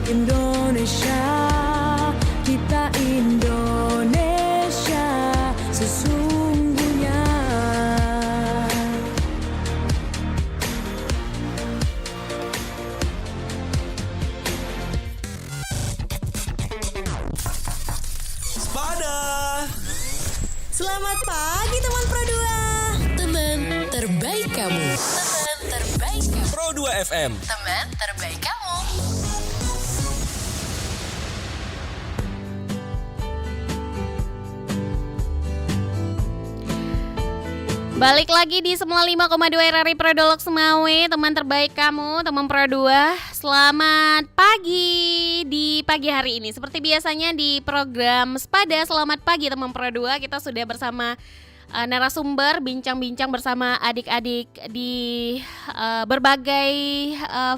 Indonesia, kita Indonesia sesungguhnya. Sepada. Selamat pagi teman Pro 2. Teman terbaik kamu. Teman terbaik kamu. Pro 2 FM. Teman terbaik kamu. Balik lagi di 95,2 RRI Prodolog Semawe, teman terbaik kamu, teman Pro 2. Selamat pagi di pagi hari ini. Seperti biasanya di program Sepada, selamat pagi teman Pro 2. Kita sudah bersama narasumber, bincang-bincang bersama adik-adik di berbagai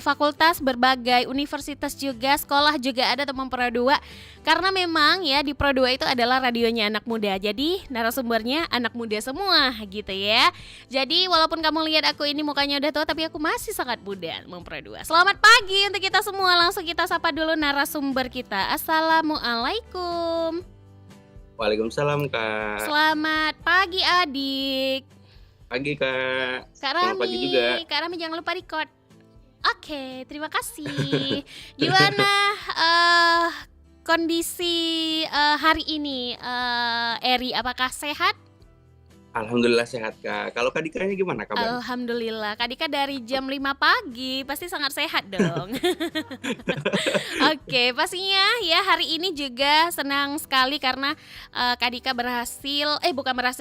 fakultas, berbagai universitas juga, sekolah juga ada teman Pro 2. Karena memang ya di Pro 2 itu adalah radionya anak muda. Jadi narasumbernya anak muda semua gitu ya. Jadi walaupun kamu lihat aku ini mukanya udah tua, tapi aku masih sangat muda teman Pro 2. Selamat pagi untuk kita semua. Langsung kita sapa dulu narasumber kita. Assalamualaikum. Waalaikumsalam Kak. Selamat pagi adik. Pagi Kak. Kak Selamat pagi juga. Rami, Kak Rami jangan lupa record. Oke, terima kasih. Gimana kondisi hari ini, Eri? Apakah sehat? Alhamdulillah sehat Kak. Kalau Kak Dikanya gimana kabar? Alhamdulillah. Kak Dika dari jam 5 pagi pasti sangat sehat dong. Oke, pastinya ya hari ini juga senang sekali karena Kak Dika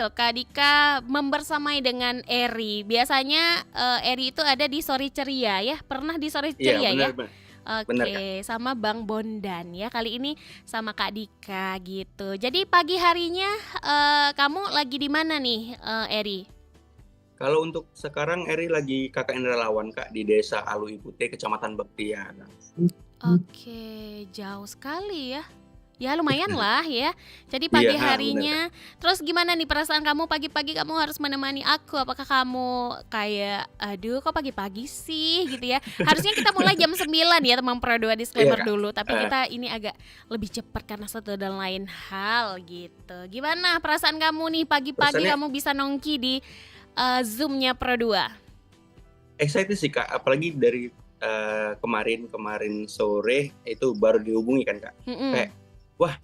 Kak Dika membersamai dengan Eri. Biasanya Eri itu ada di Sore Ceria ya. Pernah di Sore Ceria ya? Benar. Oke, Benar, sama Bang Bondan ya. Kali ini sama Kak Dika gitu. Jadi pagi harinya kamu lagi di mana nih, Eri? Kalau untuk sekarang Eri lagi KKN relawan Kak di Desa Alui Putih, Kecamatan Bektian. Oke, jauh sekali ya. Ya lumayan lah ya. Jadi pagi Iya, harinya. Terus gimana nih perasaan kamu pagi-pagi kamu harus menemani aku? Apakah kamu kayak aduh kok pagi-pagi sih gitu ya? Harusnya kita mulai jam 9 ya teman Pro 2, disclaimer Iya, Kak. dulu. Tapi kita ini agak lebih cepat karena satu dan lain hal gitu. Gimana perasaan kamu nih pagi-pagi Perasaannya- kamu bisa nongki di Zoom-nya Pro 2? Excited sih Kak, apalagi dari kemarin sore itu baru dihubungi kan Kak. Mm-mm. Kayak wah,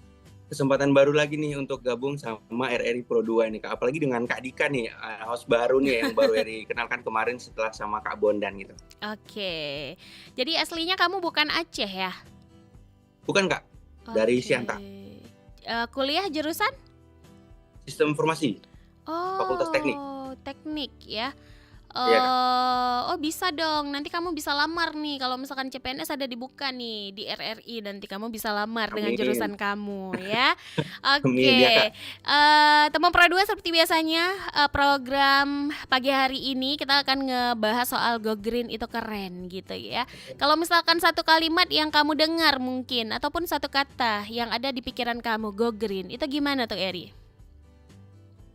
kesempatan baru lagi nih untuk gabung sama RRI Pro 2 nih Kak. Apalagi dengan Kak Dika nih, host baru nih yang baru Eri kenalkan kemarin setelah sama Kak Bondan gitu. Oke. Jadi aslinya kamu bukan Aceh ya? Bukan Kak, dari Oke. Siantar, Kuliah jurusan? Sistem Informasi. Fakultas Teknik. Teknik ya. Iya, Oh bisa dong. Nanti kamu bisa lamar nih. Kalau misalkan CPNS ada dibuka nih di RRI, nanti kamu bisa lamar dengan Amin. jurusan kamu ya. Amin, Oke. ya, Kak. Teman Pro 2 seperti biasanya program pagi hari ini kita akan ngebahas soal Go Green itu keren gitu ya. Kalau misalkan satu kalimat yang kamu dengar mungkin ataupun satu kata yang ada di pikiran kamu Go Green, itu gimana tuh Eri?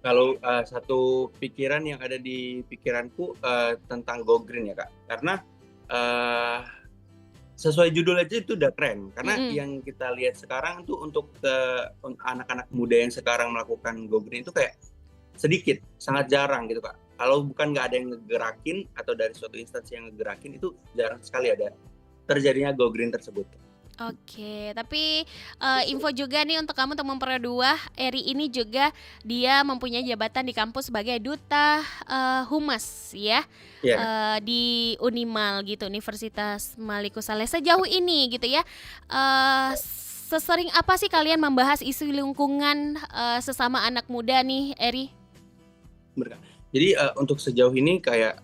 Kalau satu pikiran yang ada di pikiranku tentang Go Green ya Kak, karena sesuai judul aja itu udah keren. Karena yang kita lihat sekarang tuh untuk anak-anak muda yang sekarang melakukan Go Green itu kayak sedikit, sangat jarang gitu Kak. Kalau bukan nggak ada yang ngegerakin atau dari suatu instansi yang ngegerakin itu jarang sekali ada terjadinya Go Green tersebut. Oke, tapi info juga nih untuk kamu teman Pro 2, Eri ini juga dia mempunyai jabatan di kampus sebagai duta humas ya. Iya. Di Unimal gitu, Universitas Maliku Saleh. Sejauh ini gitu ya. Sesering apa sih kalian membahas isu lingkungan sesama anak muda nih, Eri? Bener, Kak. Jadi untuk sejauh ini kayak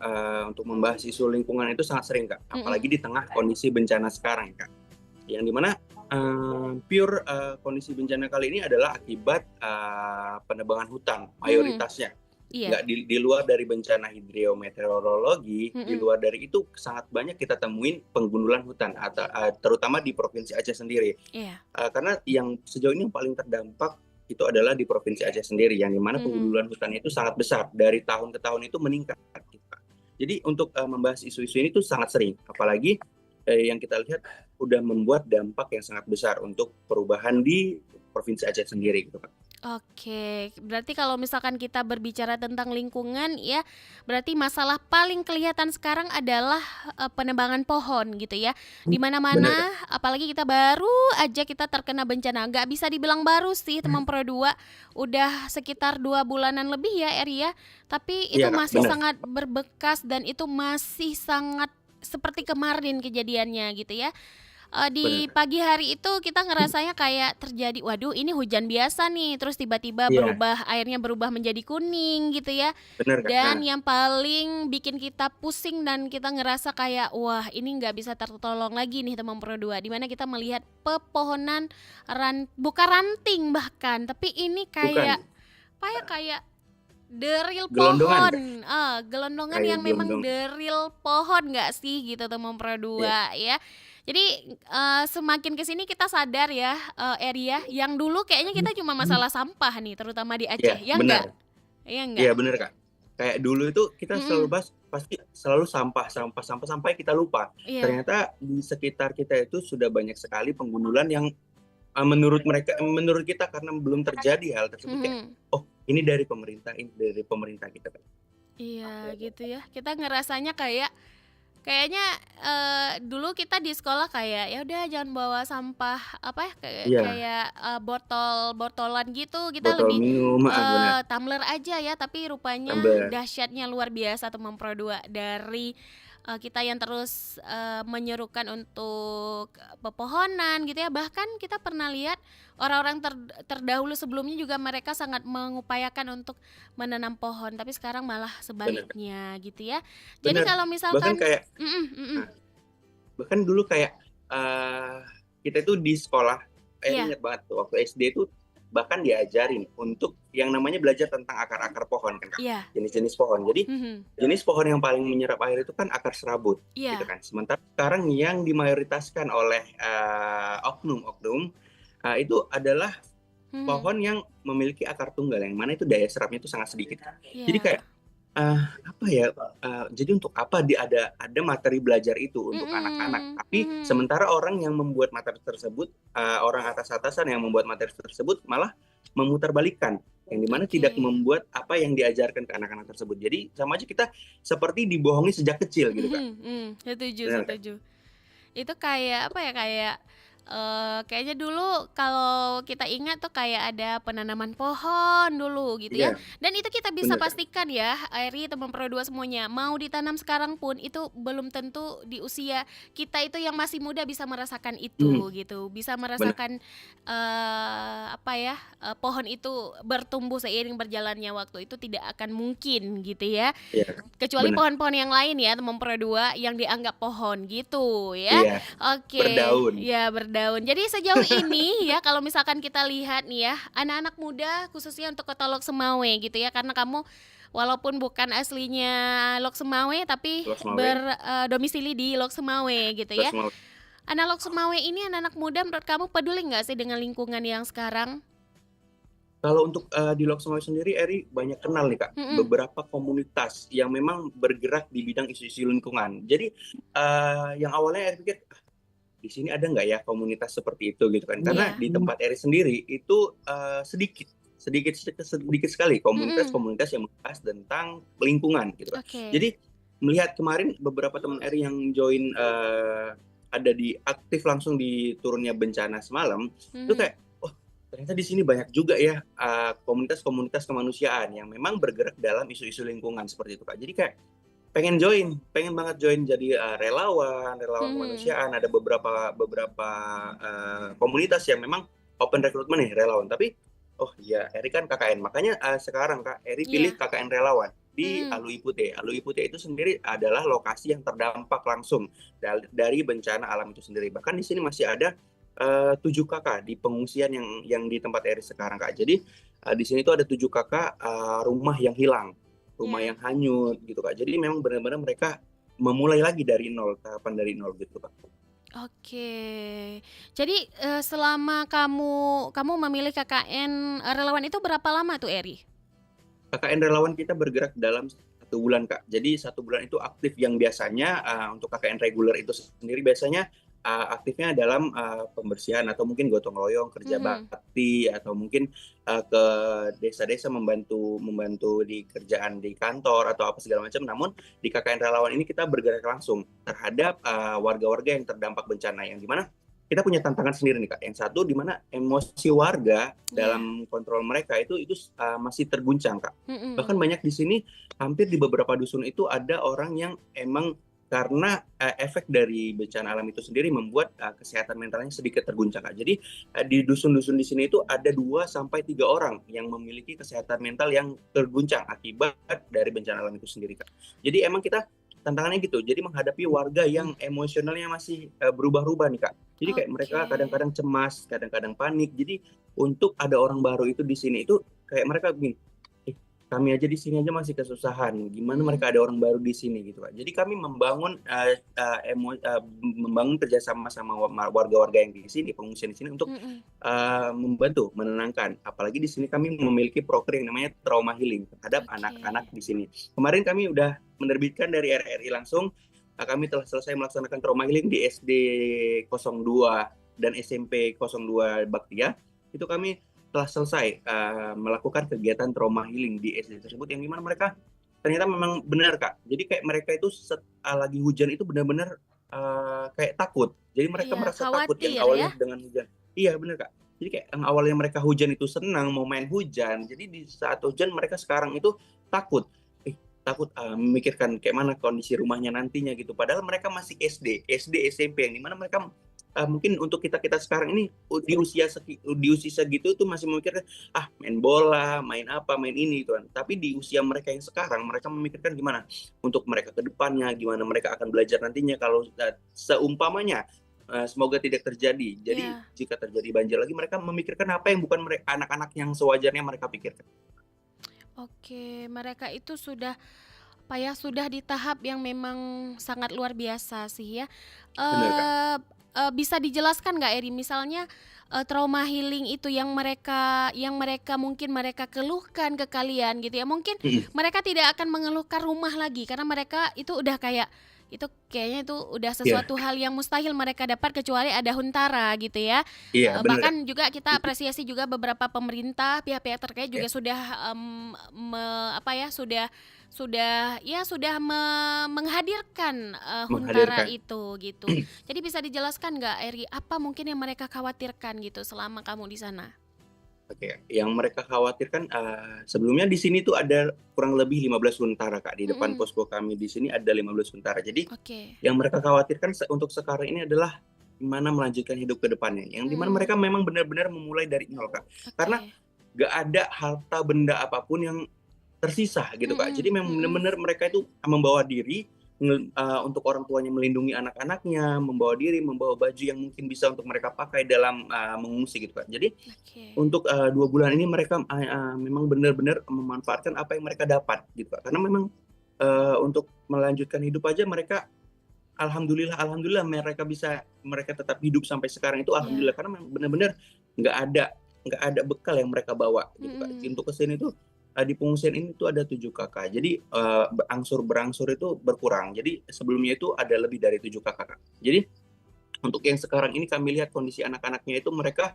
untuk membahas isu lingkungan itu sangat sering Kak, apalagi di tengah kondisi bencana sekarang Kak. Yang dimana pure kondisi bencana kali ini adalah akibat penebangan hutan mayoritasnya. Iya. Nggak di luar dari bencana hidrometeorologi, di luar dari itu sangat banyak kita temuin penggundulan hutan, terutama di Provinsi Aceh sendiri. Iya. Karena yang sejauh ini yang paling terdampak itu adalah di Provinsi Aceh sendiri, yang dimana penggundulan hutan itu sangat besar, dari tahun ke tahun itu meningkat. Jadi untuk membahas isu-isu ini tuh sangat sering, apalagi yang kita lihat udah membuat dampak yang sangat besar untuk perubahan di Provinsi Aceh sendiri gitu Kak. Oke, berarti kalau misalkan kita berbicara tentang lingkungan ya, berarti masalah paling kelihatan sekarang adalah penebangan pohon gitu ya. Di Benar mana-mana, Kak. apalagi kita baru aja kita terkena bencana. Nggak bisa dibilang baru sih teman Pro 2, udah sekitar 2 bulanan lebih ya Eri ya. Tapi itu Iya Kak, masih benar. sangat berbekas dan itu masih sangat seperti kemarin kejadiannya gitu ya. Di Benar. pagi hari itu kita ngerasanya kayak terjadi, waduh ini hujan biasa nih, terus tiba-tiba Iya, airnya berubah menjadi kuning gitu ya. benar Kak. Dan yang paling bikin kita pusing dan kita ngerasa kayak wah ini nggak bisa tertolong lagi nih teman Pro 2, di mana kita melihat pepohonan bukan ranting bahkan, tapi ini kayak Bukan, apa ya, kayak deril gelondongan pohon, Kak. gelondongan Kayak yang memang gelondong. deril pohon nggak sih gitu teman Pro Iya, 2 ya. Jadi semakin kesini kita sadar ya, Eri ya, yang dulu kayaknya kita cuma masalah sampah nih terutama di iya Aceh, ya benar. enggak? Ya enggak? Iya benar Kak. Kayak dulu itu kita selalu Mhm, bahas pasti selalu sampah, sampah, sampah sampai kita lupa. iya, Ternyata di sekitar kita itu sudah banyak sekali penggundulan yang menurut kita karena belum terjadi hal tersebut kayak, mhm. oh ini dari pemerintah, ini dari pemerintah kita Kak. Iya gitu ya, kita ngerasanya kayaknya dulu kita di sekolah kayak ya udah jangan bawa sampah apa ya, kayak Iya, kayak, botol-botolan gitu, kita botol lebih, minum, benar, tumbler aja ya, tapi rupanya tumbler. dahsyatnya luar biasa teman Pro 2 dari, kita yang terus, menyerukan untuk pepohonan gitu ya, bahkan kita pernah lihat orang-orang terdahulu sebelumnya juga mereka sangat mengupayakan untuk menanam pohon, tapi sekarang malah Benar, sebaliknya gitu ya. Jadi benar. kalau Bahkan misalkan kayak mhm mhm, nah, bahkan dulu kayak, eee, kita itu di sekolah, Eri iya inget banget tuh waktu SD itu bahkan diajarin untuk yang namanya belajar tentang akar-akar pohon kan Kak, iya, jenis-jenis pohon. Jadi mhm, jenis pohon yang paling menyerap air itu kan akar serabut, gitu iya, kan. Sementara sekarang yang dimayoritaskan oleh, oknum-oknum, itu adalah mhm, pohon yang memiliki akar tunggal, yang mana itu daya serapnya itu sangat sedikit. Jadi iya, kayak, apa ya, jadi untuk apa ada materi belajar itu untuk anak-anak, mhm tapi mhm, sementara orang yang membuat materi tersebut, orang atas-atasan yang membuat materi tersebut malah memutarbalikkan, yang di mana oke, tidak membuat apa yang diajarkan ke anak-anak tersebut. Jadi sama aja kita seperti dibohongi sejak kecil gitu, Kak. mhm mhm, setuju Benar kan? setuju. Itu kayak apa ya, kayaknya dulu kalau kita ingat tuh kayak ada penanaman pohon dulu gitu ya, Iya, dan itu kita bisa benar kan? pastikan ya, Airi, teman Pro 2 semuanya, mau ditanam sekarang pun itu belum tentu di usia kita itu yang masih muda bisa merasakan Mhm, itu gitu, bisa benar, merasakan, apa ya, pohon itu bertumbuh seiring berjalannya waktu, itu tidak akan mungkin gitu ya. iya, Kak, Kecuali benar. pohon-pohon yang lain ya, teman Pro 2 yang dianggap pohon gitu ya. Iya, Oke, berdaun. ya berdaun. Jadi sejauh ini ya kalau misalkan kita lihat nih ya, anak-anak muda khususnya untuk Kota Lok Semawe gitu ya, karena kamu walaupun bukan aslinya Lok Semawe tapi Luas Mawe, berdomisili di Lok Semawe gitu Luas ya. Mawe. Anak Lok Semawe ini anak-anak muda menurut kamu peduli nggak sih dengan lingkungan yang sekarang? Kalau untuk, di Loksmawe sendiri, Eri banyak kenal nih, Kak, Mhm, beberapa komunitas yang memang bergerak di bidang isu-isu lingkungan. Jadi, yang awalnya Eri pikir, "Ah, di sini ada nggak ya komunitas seperti itu?" Gitu kan. Karena iya, di tempat Eri sendiri itu, sedikit sedikit sedikit sekali mhm, komunitas-komunitas yang membahas tentang lingkungan gitu, Kak. oke, Jadi melihat kemarin beberapa teman Eri yang join, ada di aktif langsung di turunnya bencana semalam, itu mhm, kayak, "Oh, ternyata di sini banyak juga ya, komunitas-komunitas kemanusiaan yang memang bergerak dalam isu-isu lingkungan," seperti itu, Kak. Jadi kayak pengen banget join jadi, relawan relawan mhm, kemanusiaan. Ada beberapa beberapa, komunitas yang memang open recruitment nih relawan, tapi, oh iya Eri kan KKN, makanya, sekarang Kak, Eri pilih iya, KKN relawan di mhm, Alui Putih. Alui Putih itu sendiri adalah lokasi yang terdampak langsung dari bencana alam itu sendiri. Bahkan di sini masih ada, 7 kakak di pengungsian yang di tempat Eri sekarang, Kak. Jadi, di sini tuh ada 7 kakak, rumah yang hilang, rumah iya. yang hanyut gitu, Kak. Jadi memang benar-benar mereka memulai lagi dari nol, tahapan dari nol gitu, Kak. Oke. Jadi, selama kamu memilih KKN, relawan itu berapa lama tuh, Eri? KKN relawan kita bergerak dalam 1 1 bulan, Kak. Jadi 1 bulan itu aktif yang biasanya, untuk KKN reguler itu sendiri biasanya, aktifnya dalam, pembersihan atau mungkin gotong royong, kerja Mhm. bakti, atau mungkin, ke desa-desa membantu membantu di kerjaan di kantor atau apa segala macam. Namun di KKN relawan ini kita bergerak langsung terhadap, warga-warga yang terdampak bencana, yang di mana kita punya tantangan sendiri nih, Kak. Yang satu di mana emosi warga Iya. dalam kontrol mereka itu, masih terguncang, Kak. Bahkan Mhm. banyak di sini, hampir di beberapa dusun itu ada orang yang emang karena, efek dari bencana alam itu sendiri membuat, kesehatan mentalnya sedikit terguncang, Kak. Jadi, di dusun-dusun di sini itu ada 2 sampai 3 orang yang memiliki kesehatan mental yang terguncang akibat dari bencana alam itu sendiri, Kak. Jadi emang kita tantangannya gitu, jadi menghadapi warga yang emosionalnya masih, berubah-ubah nih, Kak. Jadi kayak mereka Oke. kadang-kadang cemas, kadang-kadang panik. Jadi untuk ada orang baru itu di sini itu kayak mereka begini, "Ih, kami aja di sini aja masih kesusahan, gimana mereka Mhm. ada orang baru di sini," gitu, Kak. Jadi kami membangun, membangun kerjasama sama warga-warga yang di sini, pengungsian di sini untuk, Mhm. membantu menenangkan. Apalagi di sini kami memiliki proker yang namanya trauma healing terhadap Oke. anak-anak di sini. Kemarin kami udah menerbitkan dari RRI langsung, kami telah selesai melaksanakan trauma healing di SD 02 dan SMP 02 Baktia. Itu kami telah selesai, melakukan kegiatan trauma healing di SD tersebut, yang di mana mereka ternyata memang benar, Kak. Jadi kayak mereka itu lagi hujan itu benar-benar, kayak takut. Jadi mereka Iya, merasa takut yang khawatir ya? awalnya dengan hujan. Iya, benar, Kak. Jadi kayak yang awalnya mereka hujan itu senang, mau main hujan, jadi di saat hujan mereka sekarang itu takut. Takut, memikirkan kayak mana kondisi rumahnya nantinya gitu. Padahal mereka masih SD, SMP, yang di mana mereka, mungkin untuk kita-kita sekarang ini di usia segitu tuh masih memikirkan, main bola, main apa, main ini gitu kan. Tapi di usia mereka yang sekarang, mereka memikirkan gimana untuk mereka ke depannya, gimana mereka akan belajar nantinya kalau, seumpamanya, semoga tidak terjadi. Jadi Iya. jika terjadi banjir lagi, mereka memikirkan apa yang bukan anak-anak yang sewajarnya mereka pikirkan. Oke, mereka itu sudah apa ya, sudah di tahap yang memang sangat luar biasa sih ya. Bener, Kak. Eee bisa dijelaskan nggak Eri, misalnya, trauma healing itu yang mereka mungkin mereka keluhkan ke kalian gitu ya, mungkin Mhm, mereka tidak akan mengeluhkan rumah lagi karena mereka itu udah kayak, itu kayaknya itu udah iya, sesuatu hal yang mustahil mereka dapat kecuali ada huntara gitu ya. iya, bener, Kak. Bahkan juga kita apresiasi juga beberapa pemerintah, pihak-pihak terkait Iya, juga sudah, apa ya, sudah menghadirkan, huntara menghadirkan. itu gitu. Jadi bisa dijelaskan nggak Eri, apa mungkin yang mereka khawatirkan gitu selama kamu di sana? Oke, yang mereka khawatirkan, sebelumnya di sini tuh ada kurang lebih 15 huntara, Kak. Di depan Mhm. posko kami di sini ada 15 huntara. Jadi Oke. yang mereka khawatirkan untuk sekarang ini adalah gimana melanjutkan hidup ke depannya, yang di mana Mhm. mereka memang benar-benar memulai dari nol, Kak. Karena Oke. nggak ada harta benda apapun yang tersisa gitu, Kak. Jadi Mhm. memang Mhm. benar-benar mereka itu membawa diri, untuk orang tuanya melindungi anak-anaknya, membawa diri, membawa baju yang mungkin bisa untuk mereka pakai dalam, mengungsi gitu, Kak. Jadi Oke. untuk, 2 bulan ini mereka, memang benar-benar memanfaatkan apa yang mereka dapat gitu, Kak. Karena memang, untuk melanjutkan hidup aja mereka alhamdulillah alhamdulillah mereka tetap hidup sampai sekarang itu Iya. alhamdulillah, karena memang benar-benar nggak ada nggak ada bekal yang mereka bawa gitu, Kak. Mhm. Untuk ke sini tuh, di pengungsian ini tuh ada 7 kakak. Jadi, berangsur-berangsur itu berkurang. Jadi sebelumnya itu ada lebih dari 7 kakak, Kak. Jadi untuk yang sekarang ini kami lihat kondisi anak-anaknya itu mereka,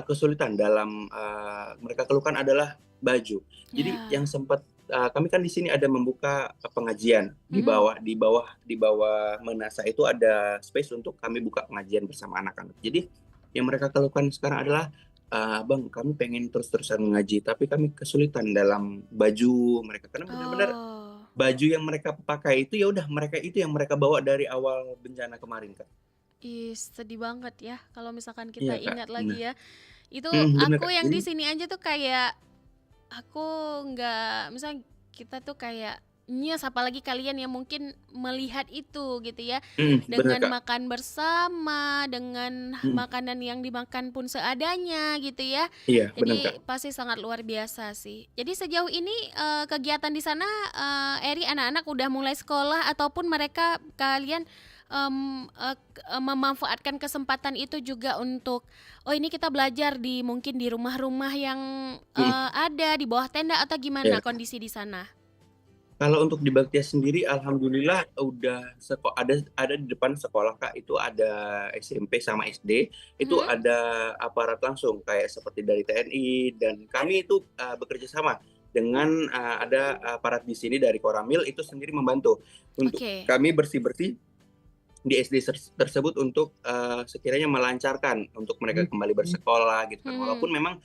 kesulitan dalam, mereka keluhkan adalah baju. Jadi yang Ya. sempat, kami kan di sini ada membuka, pengajian Mhm. di bawah Menasa itu ada space untuk kami buka pengajian bersama anak-anak. Jadi yang mereka keluhkan sekarang adalah, "Bang, kami pengen terus-terusan mengaji, tapi kami kesulitan dalam baju mereka." Karena benar-benar Oh. baju yang mereka pakai itu, ya udah mereka itu yang mereka bawa dari awal bencana kemarin, Kak. Ih, sedih banget ya kalau misalkan kita Iya, Kak, ingat bener. lagi ya. Itu Bener, aku Kak. yang Jadi di sini aja tuh kayak aku nggak, misal kita tuh kayak nyes, apalagi kalian yang mungkin melihat itu gitu ya, bener, dengan Kak. makan bersama, dengan Mhm, makanan yang dimakan pun seadanya gitu ya. iya, bener, Kak. Jadi pasti sangat luar biasa sih. Jadi sejauh ini, kegiatan di sana, Eri, anak-anak udah mulai sekolah ataupun mereka kalian, memanfaatkan kesempatan itu juga untuk, oh ini kita belajar di mungkin di rumah-rumah yang, Mhm, ada di bawah tenda atau iya. gimana kondisi di sana? Kalau untuk di Baktia sendiri alhamdulillah udah ada di depan sekolah Kak, itu ada SMP sama SD, itu Mhm. ada aparat langsung kayak seperti dari TNI dan kami itu, bekerja sama dengan, ada aparat di sini dari Koramil itu sendiri membantu untuk Oke. kami bersih-bersih di SD tersebut untuk, sekiranya melancarkan untuk mereka kembali bersekolah gitu kan. Mhm. Walaupun memang,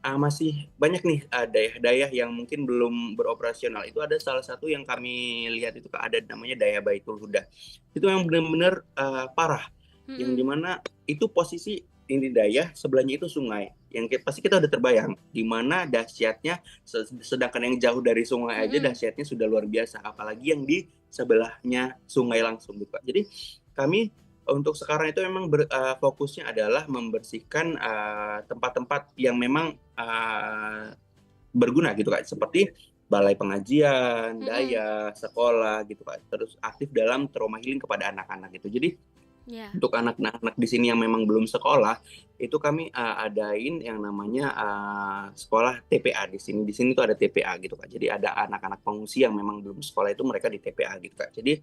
masih banyak nih, daerah-daerah yang mungkin belum beroperasional. Itu ada salah satu yang kami lihat itu Kak, ada namanya Daya Baitul Huda. Itu yang benar-benar, parah, yang Mhm. di mana itu posisi ini daya, sebelahnya itu sungai, yang pasti kita udah terbayang di mana dahsyatnya sedangkan yang jauh dari sungai aja Mhm. dahsyatnya sudah luar biasa, apalagi yang di sebelahnya sungai langsung gitu Kak. Jadi kami untuk sekarang itu memang fokusnya adalah membersihkan, tempat-tempat yang memang, berguna gitu Kak, seperti balai pengajian, Mhm. daya, sekolah gitu Kak, terus aktif dalam trauma healing kepada anak-anak gitu. Jadi Ya. untuk anak-anak di sini yang memang belum sekolah, itu kami, adain yang namanya, sekolah TPA di sini. Di sini tuh ada TPA gitu Kak, jadi ada anak-anak pengungsi yang memang belum sekolah itu mereka di TPA gitu Kak. Jadi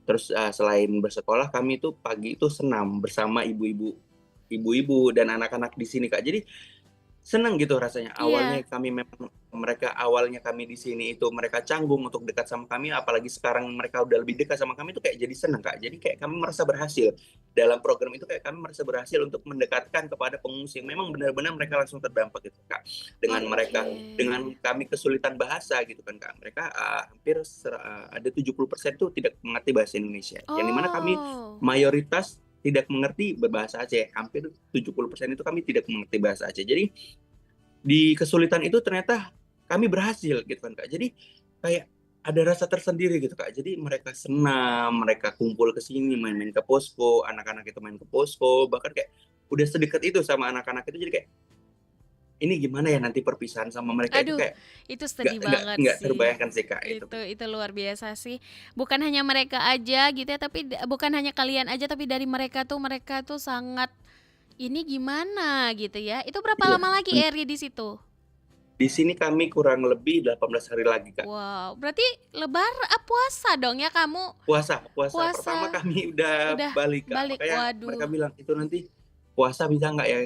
terus, selain bersekolah kami itu pagi itu senam bersama ibu-ibu dan anak-anak di sini, Kak. Jadi senang gitu rasanya. Iya. Awalnya kami di sini itu mereka canggung untuk dekat sama kami, apalagi sekarang mereka udah lebih dekat sama kami itu kayak jadi senang, Kak. Jadi kayak kami merasa berhasil. Dalam program itu kayak kami merasa berhasil untuk mendekatkan kepada pengungsi yang memang benar-benar mereka langsung terdampak gitu, Kak. Oke. Dengan kami kesulitan bahasa gitu kan, Kak. Mereka, hampir ada 70% tuh tidak mengerti bahasa Indonesia. Yang di mana kami Oh. mayoritas tidak mengerti berbahasa Aceh, hampir 70% itu kami tidak mengerti bahasa Aceh. Jadi di kesulitan itu ternyata kami berhasil gitu kan Kak. Jadi kayak ada rasa tersendiri gitu Kak. Jadi mereka senam, mereka kumpul ke sini, main-main ke posko, anak-anak itu main ke posko, bahkan kayak udah sedekat itu sama anak-anak itu jadi kayak, ini gimana ya nanti perpisahan sama mereka itu Aduh, kayak itu nggak sedih nggak banget nggak sih. terbayangkan sih Kak itu. Itu luar biasa sih. Bukan hanya mereka aja gitu ya, tapi bukan hanya kalian aja, tapi dari mereka tuh sangat ini gimana gitu ya. Itu berapa Iya, lama lagi Eri di situ? di sini kami kurang lebih 18 hari lagi Kak. Wow, berarti puasa dong ya kamu? Puasa puasa pertama Puasa kami udah udah balik, Kak, balik. makanya mereka Waduh. bilang, "Itu nanti puasa bisa nggak ya,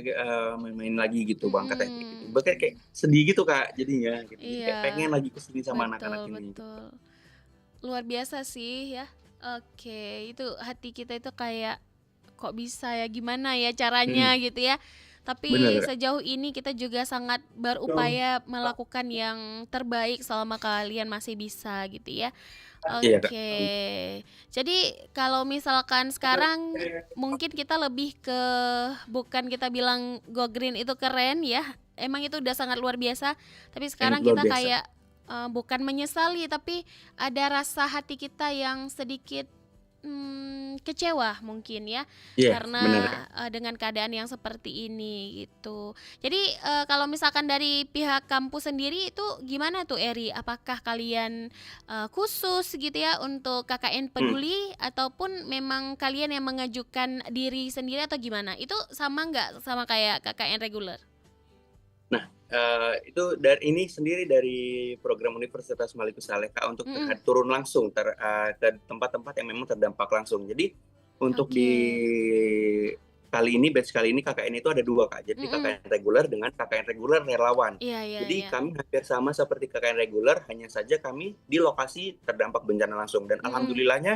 main-main lagi gitu, berangkat ya?" Kayak gitu. Mm-mm. Bahkan kayak sedih gitu, Kak, jadinya gitu. Jadi kayak pengen Iya, lagi ke sini sama anak-anak betul ini gitu. betul. Luar biasa sih ya. Oke, itu hati kita itu kayak kok bisa ya, gimana ya caranya Mhm, gitu ya. Tapi bener, Kak. sejauh ini kita juga sangat berupaya melakukan yang terbaik selama kalian masih bisa gitu ya. Iya, Kak. Oke. Jadi kalau misalkan sekarang mungkin kita lebih ke bukan kita bilang Go Green itu keren ya. Emang itu udah sangat luar biasa, tapi Yang sekarang luar kita biasa. kayak bukan menyesali tapi ada rasa hati kita yang sedikit kecewa mungkin ya, Iya, bener, karena, Kak. dengan keadaan yang seperti ini gitu. Jadi, kalau misalkan dari pihak kampus sendiri itu gimana tuh Eri? Apakah kalian, khusus gitu ya untuk KKN Mhm. peduli ataupun memang kalian yang mengajukan diri sendiri atau gimana? Itu sama nggak sama kayak KKN reguler? Nah, itu ini sendiri dari program Universitas Maliku Saleh, Kak, untuk Mhm, turun langsung ke tempat-tempat yang memang terdampak langsung. Jadi untuk oke. batch kali ini KKN itu ada 2 Kak. Jadi Mhm, KKN reguler dengan KKN reguler relawan. iya iya Jadi iya. kami hampir sama seperti KKN reguler, hanya saja kami di lokasi terdampak bencana langsung dan Mhm, alhamdulillahnya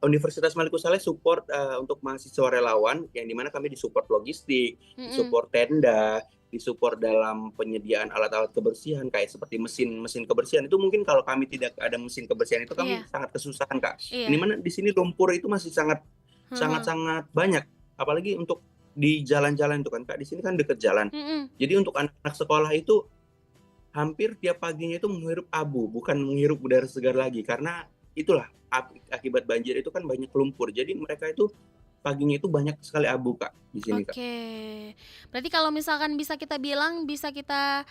Universitas Maliku Saleh support, untuk mahasiswa relawan yang di mana kami disupport logistik, mhm, disupport tenda, disupport dalam penyediaan alat-alat kebersihan kayak seperti mesin-mesin kebersihan. Itu mungkin kalau kami tidak ada mesin kebersihan itu kami iya sangat kesusahan, Kak. Yang di iya. mana di sini lumpur itu masih Heeh, sangat-sangat banyak, apalagi untuk di jalan-jalan itu kan, Kak. Di sini kan dekat jalan. mhm. Jadi untuk anak-anak sekolah itu hampir tiap paginya itu menghirup abu, bukan menghirup udara segar lagi. Karena itulah akibat banjir itu kan banyak lumpur. Jadi mereka itu paginya itu banyak sekali abu, Kak, di sini, Kak. Oke. Berarti kalau misalkan bisa kita bilang, bisa kita,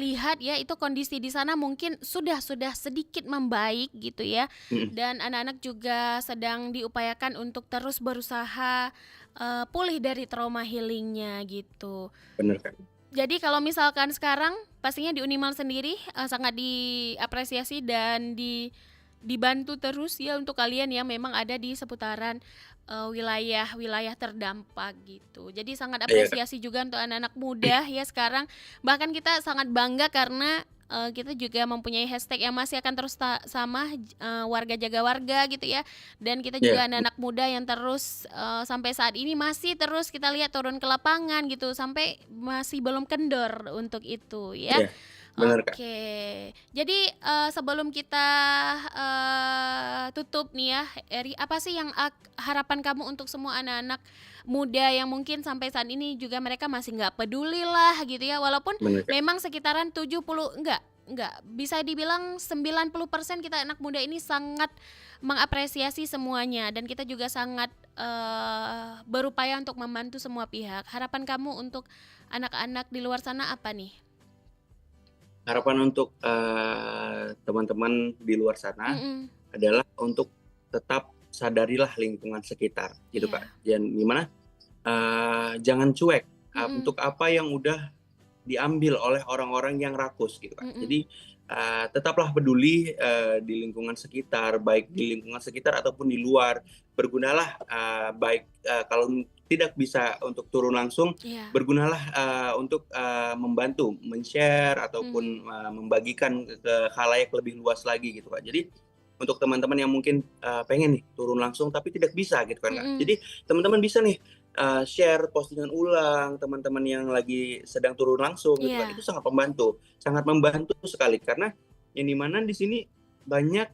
lihat ya, itu kondisi di sana mungkin sudah sedikit membaik gitu ya, Mhm, dan anak-anak juga sedang diupayakan untuk terus berusaha, pulih dari trauma healing-nya gitu. bener, Kak. Jadi kalau misalkan sekarang pastinya di Unimal sendiri sangat diapresiasi dan dibantu terus ya untuk kalian yang memang ada di seputaran wilayah-wilayah terdampak gitu. Jadi sangat Iya, Kak. apresiasi juga untuk anak-anak muda ya sekarang. Bahkan kita sangat bangga karena kita juga mempunyai hashtag yang masih akan terus sama warga jaga warga gitu ya. Dan kita Iya, juga anak-anak muda yang terus sampai saat ini masih terus kita lihat turun ke lapangan gitu sampai masih belum kendor untuk itu ya. iya, benar, Kak. Oke, jadi sebelum kita tutup nih ya, Eri, apa sih yang harapan kamu untuk semua anak-anak muda yang mungkin sampai saat ini juga mereka masih nggak peduli lah gitu ya, walaupun Benar, Kak. memang sekitaran 70, enggak, bisa dibilang 90% kita anak muda ini sangat mengapresiasi semuanya dan kita juga sangat berupaya untuk membantu semua pihak. Harapan kamu untuk anak-anak di luar sana apa nih? Harapan untuk teman-teman di luar sana Mm-mm. adalah untuk tetap sadarilah lingkungan sekitar gitu, Iya. Kak. Dan gimana, jangan cuek Mm-mm. untuk apa yang udah diambil oleh orang-orang yang rakus gitu, Kak. Mm-mm. Jadi tetaplah peduli di lingkungan sekitar, baik di lingkungan sekitar ataupun di luar. Bergunalah baik kalau tidak bisa untuk turun langsung, Iya. bergunalah untuk membantu, men-share ataupun membagikan ke khalayak lebih luas lagi gitu, Kak. Jadi untuk teman-teman yang mungkin pengen nih turun langsung tapi tidak bisa gitu kan, Kak. Mm-mm. Jadi teman-teman bisa nih share postingan ulang teman-teman yang lagi sedang turun langsung gitu kan. Iya. Itu sangat membantu sekali karena yang dimana di sini banyak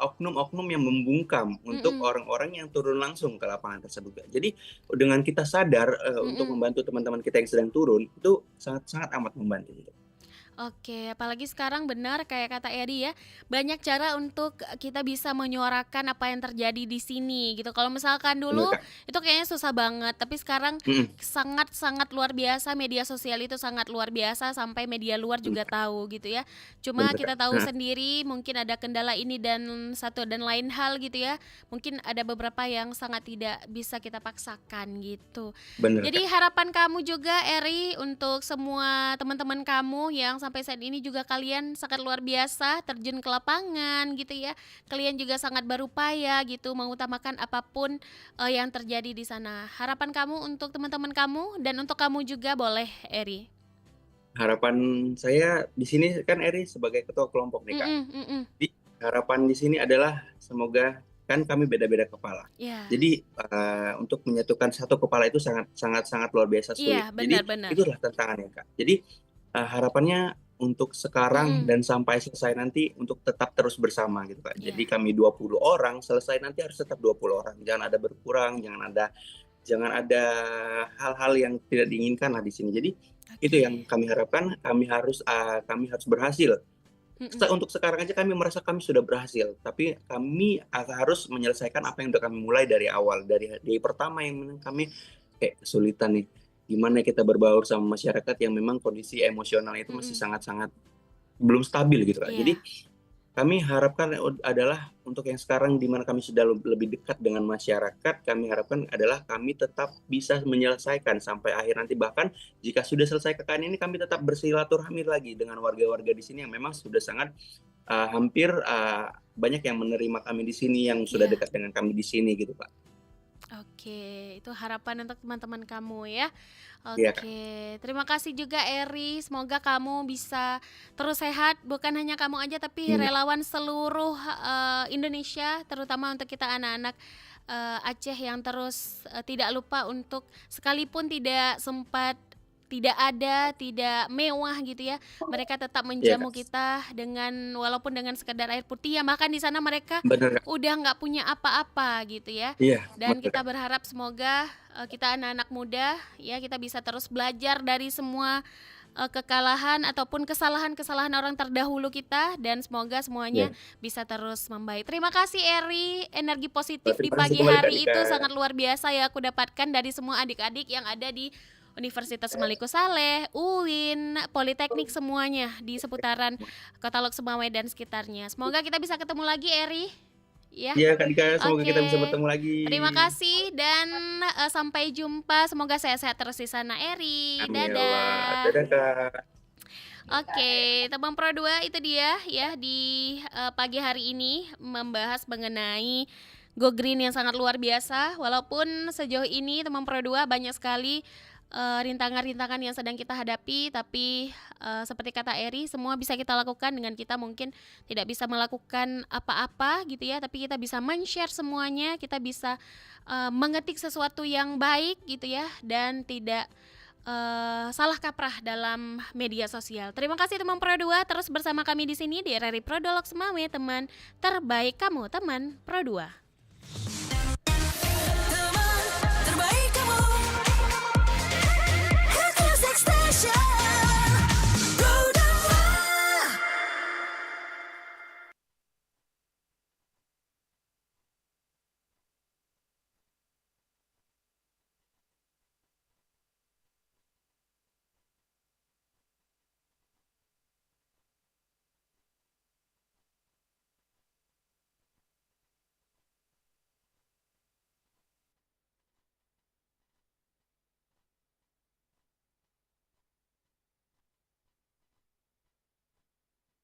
oknum-oknum yang membungkam untuk Mm-mm. orang-orang yang turun langsung ke lapangan tersebut. Jadi dengan kita sadar untuk Mm-mm. membantu teman-teman kita yang sedang turun itu sangat-sangat amat membantu gitu. Oke, apalagi sekarang benar kayak kata Eri ya, banyak cara untuk kita bisa menyuarakan apa yang terjadi di sini gitu. Kalau misalkan Benar, dulu Kak. itu kayaknya susah banget, tapi sekarang Mm-mm. sangat-sangat luar biasa, media sosial itu sangat luar biasa sampai media luar juga Benar, tahu gitu ya. Cuma benar, Kak. kita tahu sendiri mungkin ada kendala ini dan satu dan lain hal gitu ya. Mungkin ada beberapa yang sangat tidak bisa kita paksakan gitu. Benar, Jadi Kak. harapan kamu juga Eri untuk semua teman-teman kamu yang sampai saat ini juga kalian sangat luar biasa terjun ke lapangan gitu ya. Kalian juga sangat berupaya gitu mengutamakan apapun yang terjadi di sana. Harapan kamu untuk teman-teman kamu dan untuk kamu juga boleh Eri. Harapan saya di sini kan Eri sebagai ketua kelompok nih, Kak. Mm-mm, mm-mm. Jadi harapan di sini adalah semoga kan kami beda-beda kepala. Ya, Jadi untuk menyatukan satu kepala itu sangat luar biasa sulit. iya Jadi benar-benar. itulah tantangannya, Kak. Jadi harapannya untuk sekarang Mm-mm. dan sampai selesai nanti untuk tetap terus bersama gitu, Kak. Iya. Jadi kami 20 orang, selesai nanti harus tetap 20 orang. Jangan ada berkurang, jangan ada hal-hal yang tidak diinginkan lah di sini. Jadi itu Oke. yang kami harapkan, kami harus berhasil. Mm-mm. Untuk sekarang aja kami merasa kami sudah berhasil, tapi kami harus menyelesaikan apa yang sudah kami mulai dari awal, dari pertama yang kami kayak kesulitan nih, gimana kita berbaur sama masyarakat yang memang kondisi emosional itu masih Mm-mm. sangat-sangat belum stabil gitu, Kak. Iya. Jadi kami harapkan adalah untuk yang sekarang di mana kami sudah lebih dekat dengan masyarakat, kami harapkan adalah kami tetap bisa menyelesaikan sampai akhir nanti. Bahkan jika sudah selesai KKN ini, kami tetap bersilaturahmi lagi dengan warga-warga di sini yang memang sudah sangat hampir banyak yang menerima kami di sini, yang sudah Iya. dekat dengan kami di sini gitu, Pak. Oke, itu harapan untuk teman-teman kamu ya. Iya, Kak. Oke, terima kasih juga Eri. Semoga kamu bisa terus sehat, bukan hanya kamu aja tapi Iya. relawan seluruh Indonesia, terutama untuk kita anak-anak Aceh yang terus tidak lupa untuk sekalipun tidak sempat tidak ada, tidak mewah gitu ya. Mereka tetap menjamu Kak. kita dengan walaupun dengan sekedar air putih ya, bahkan di sana mereka Benar, Kak. udah nggak punya apa-apa gitu ya. Iya, Dan betul, kita Kak. berharap semoga kita anak-anak muda ya kita bisa terus belajar dari semua kekalahan ataupun kesalahan-kesalahan orang terdahulu kita dan semoga semuanya Iya. bisa terus membaik. Terima kasih Eri, energi positif di Terima kasih pagi kembali, Kak hari itu Dika. sangat luar biasa ya aku dapatkan dari semua adik-adik yang ada di Universitas Maliku Saleh, UIN, Politeknik semuanya di seputaran Kota Lok Sumawwe dan sekitarnya. Semoga kita bisa ketemu lagi Eri. ya. Iya Kak Dika, semoga Oke. kita bisa bertemu lagi. Terima kasih dan sampai jumpa. Semoga sehat-sehat terus di sana, Eri. Amin ya Allah. Dadah. Dadah Kak. Oke, teman Pro 2 itu dia ya di pagi hari ini membahas mengenai Go Green yang sangat luar biasa. Walaupun sejauh ini teman Pro 2 banyak sekali rintangan-rintangan yang sedang kita hadapi, tapi seperti kata Eri, semua bisa kita lakukan dengan kita mungkin tidak bisa melakukan apa-apa gitu ya, tapi kita bisa men-share semuanya, kita bisa mengetik sesuatu yang baik gitu ya, dan tidak salah kaprah dalam media sosial. Terima kasih teman Pro 2, terus bersama kami di sini di RRI Prodolog Semawe, teman terbaik kamu, teman Pro 2.